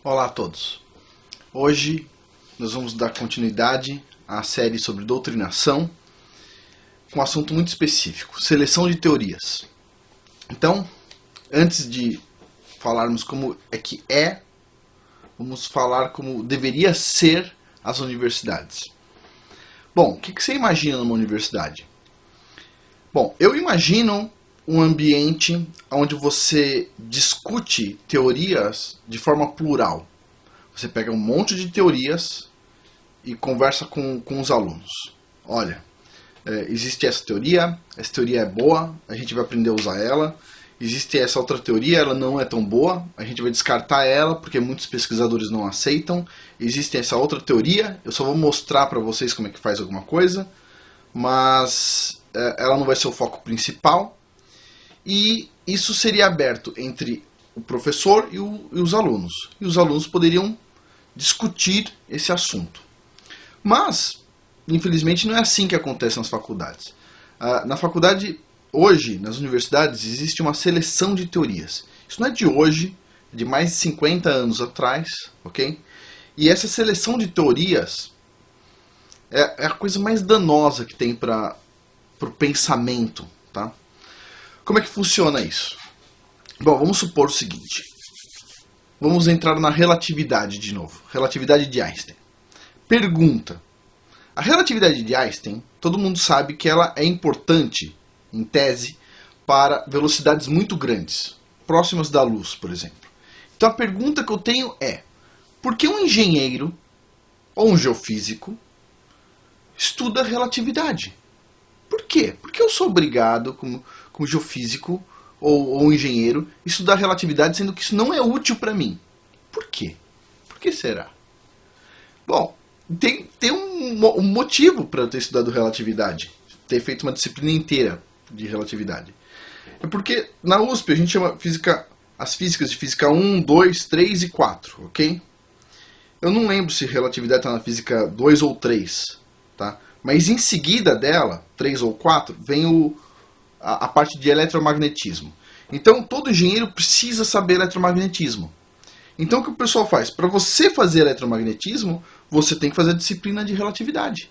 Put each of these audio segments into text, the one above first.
Olá a todos. Hoje nós vamos dar continuidade à série sobre doutrinação com um assunto muito específico, seleção de teorias. Então, antes de falarmos como vamos falar como deveria ser as universidades. Bom, o que você imagina numa universidade? Bom, eu imagino um ambiente onde você discute teorias de forma plural. Você pega um monte de teorias e conversa com os alunos. Olha, existe essa teoria é boa, a gente vai aprender a usar ela. Existe essa outra teoria, ela não é tão boa, a gente vai descartar ela porque muitos pesquisadores não aceitam. Existe essa outra teoria, eu só vou mostrar para vocês como é que faz alguma coisa, mas ela não vai ser o foco principal. E isso seria aberto entre o professor e os alunos. E os alunos poderiam discutir esse assunto. Mas, infelizmente, não é assim que acontece nas faculdades. Na faculdade, hoje, nas universidades, existe uma seleção de teorias. Isso não é de hoje, é de mais de 50 anos atrás, ok? E essa seleção de teorias é a coisa mais danosa que tem para o pensamento, tá? Como é que funciona isso? Bom, vamos supor o seguinte. Vamos entrar na relatividade de novo. Relatividade de Einstein. Pergunta. A relatividade de Einstein, todo mundo sabe que ela é importante, em tese, para velocidades muito grandes, próximas da luz, por exemplo. Então a pergunta que eu tenho é, por que um engenheiro ou um geofísico estuda relatividade? Por quê? Porque eu sou obrigado, como geofísico ou engenheiro, estudar relatividade, sendo que isso não é útil para mim. Por quê? Por que será? Bom, tem um motivo para eu ter estudado relatividade, ter feito uma disciplina inteira de relatividade. É porque na USP a gente chama as físicas de física 1, 2, 3 e 4, ok? Eu não lembro se relatividade está na física 2 ou 3, tá? Mas em seguida dela, 3 ou 4, vem a parte de eletromagnetismo. Então todo engenheiro precisa saber eletromagnetismo. Então o que o pessoal faz? Para você fazer eletromagnetismo, você tem que fazer a disciplina de relatividade.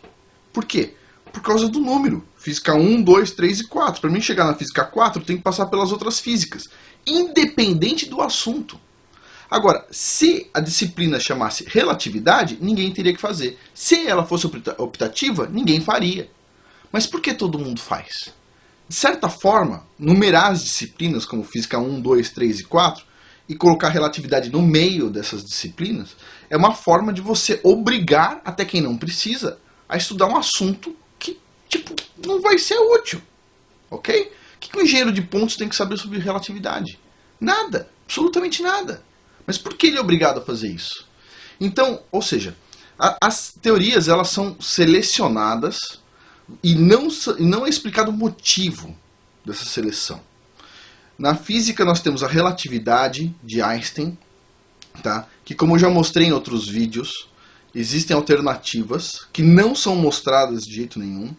Por quê? Por causa do número. Física 1, 2, 3 e 4. Para mim chegar na física 4, eu tenho que passar pelas outras físicas, independente do assunto. Agora, se a disciplina chamasse relatividade, ninguém teria que fazer. Se ela fosse optativa, ninguém faria. Mas por que todo mundo faz? De certa forma, numerar as disciplinas como física 1, 2, 3 e 4 e colocar relatividade no meio dessas disciplinas é uma forma de você obrigar até quem não precisa a estudar um assunto que, não vai ser útil. Ok? O que um engenheiro de pontos tem que saber sobre relatividade? Nada. Absolutamente nada. Mas por que ele é obrigado a fazer isso? Então, ou seja, as teorias elas são selecionadas e não é explicado o motivo dessa seleção. Na física nós temos a relatividade de Einstein, tá? Que como eu já mostrei em outros vídeos, existem alternativas que não são mostradas de jeito nenhum.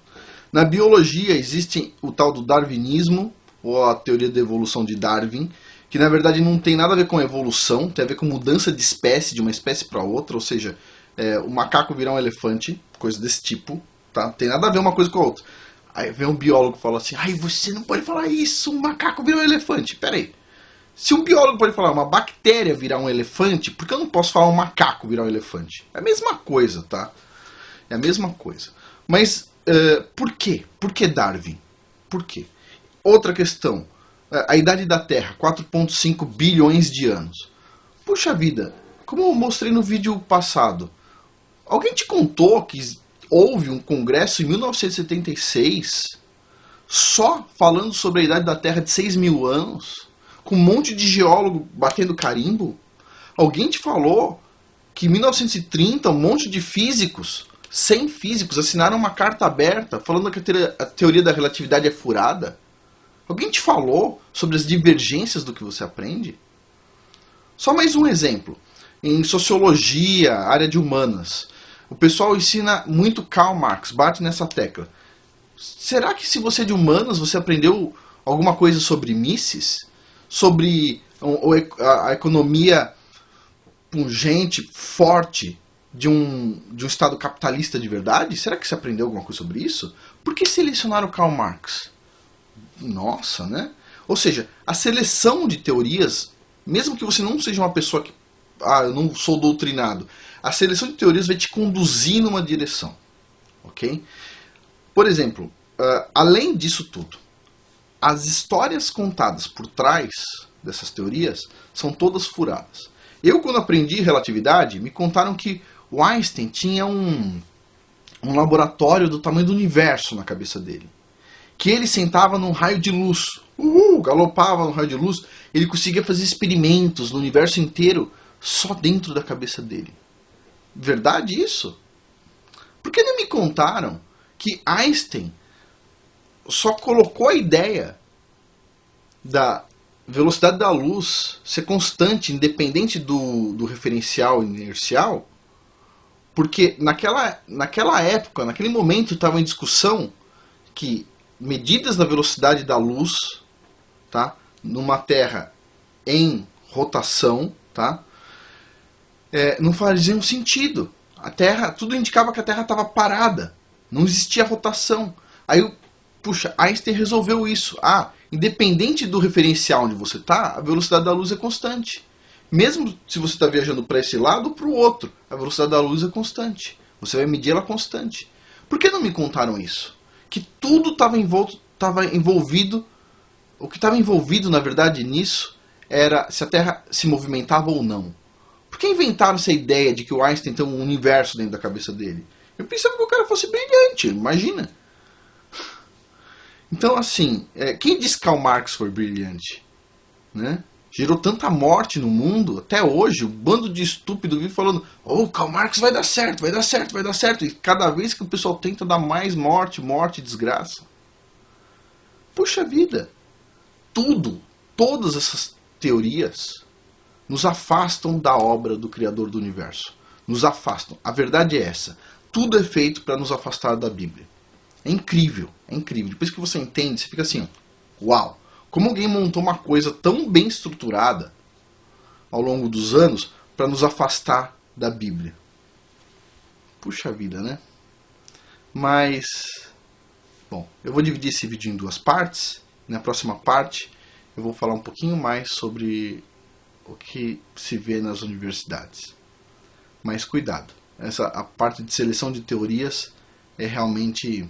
Na biologia existe o tal do darwinismo, ou a teoria da evolução de Darwin, que na verdade não tem nada a ver com evolução, tem a ver com mudança de espécie, de uma espécie para outra, ou seja, o macaco virar um elefante, coisa desse tipo, tá? Tem nada a ver uma coisa com a outra. Aí vem um biólogo e fala assim, ai, você não pode falar isso, um macaco virou um elefante. Pera aí, se um biólogo pode falar uma bactéria virar um elefante, por que eu não posso falar um macaco virar um elefante? É a mesma coisa, tá? É a mesma coisa. Mas por quê? Por que Darwin? Por quê? Outra questão. A idade da Terra, 4,5 bilhões de anos. Puxa vida, como eu mostrei no vídeo passado, alguém te contou que houve um congresso em 1976 só falando sobre a idade da Terra de 6 mil anos, com um monte de geólogo batendo carimbo? Alguém te falou que em 1930 um monte de físicos, 100 físicos, assinaram uma carta aberta falando que a teoria da relatividade é furada? Alguém te falou sobre as divergências do que você aprende? Só mais um exemplo. Em sociologia, área de humanas, o pessoal ensina muito Karl Marx, bate nessa tecla. Será que se você é de humanas, você aprendeu alguma coisa sobre Mises? Sobre a economia pungente, forte de um Estado capitalista de verdade? Será que você aprendeu alguma coisa sobre isso? Por que selecionaram Karl Marx? Nossa, né? Ou seja, a seleção de teorias, mesmo que você não seja uma pessoa que... eu não sou doutrinado. A seleção de teorias vai te conduzir numa direção. Ok? Por exemplo, além disso tudo, as histórias contadas por trás dessas teorias são todas furadas. Eu, quando aprendi relatividade, me contaram que o Einstein tinha um laboratório do tamanho do universo na cabeça dele. Que ele sentava num raio de luz, galopava no raio de luz, ele conseguia fazer experimentos no universo inteiro só dentro da cabeça dele. Verdade isso? Por que não me contaram que Einstein só colocou a ideia da velocidade da luz ser constante, independente do referencial inercial, porque naquela época, naquele momento, estava em discussão que medidas da velocidade da luz, tá, numa Terra em rotação, tá, não faziam sentido. A Terra, tudo indicava que a Terra estava parada, não existia rotação. Aí, puxa, Einstein resolveu isso. Independente do referencial onde você está, a velocidade da luz é constante. Mesmo se você está viajando para esse lado ou para o outro, a velocidade da luz é constante. Você vai medir ela constante. Por que não me contaram isso? Que tudo estava envolvido. O que estava envolvido, na verdade, nisso era se a Terra se movimentava ou não. Por que inventaram essa ideia de que o Einstein tem um universo dentro da cabeça dele? Eu pensava que o cara fosse brilhante, imagina. Então, assim, quem disse que Karl Marx foi brilhante? Né? Gerou tanta morte no mundo, até hoje, um bando de estúpido vive falando: Karl Marx vai dar certo, vai dar certo, vai dar certo. E cada vez que o pessoal tenta dar mais morte, desgraça. Puxa vida, todas essas teorias nos afastam da obra do Criador do Universo. Nos afastam. A verdade é essa. Tudo é feito para nos afastar da Bíblia. É incrível, é incrível. Depois que você entende, você fica assim, uau, como alguém montou uma coisa tão bem estruturada ao longo dos anos para nos afastar da Bíblia. Puxa vida, né? Mas, bom, eu vou dividir esse vídeo em duas partes. Na próxima parte eu vou falar um pouquinho mais sobre o que se vê nas universidades. Mas cuidado, a parte de seleção de teorias é realmente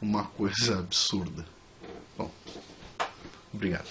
uma coisa absurda. Bom, obrigado.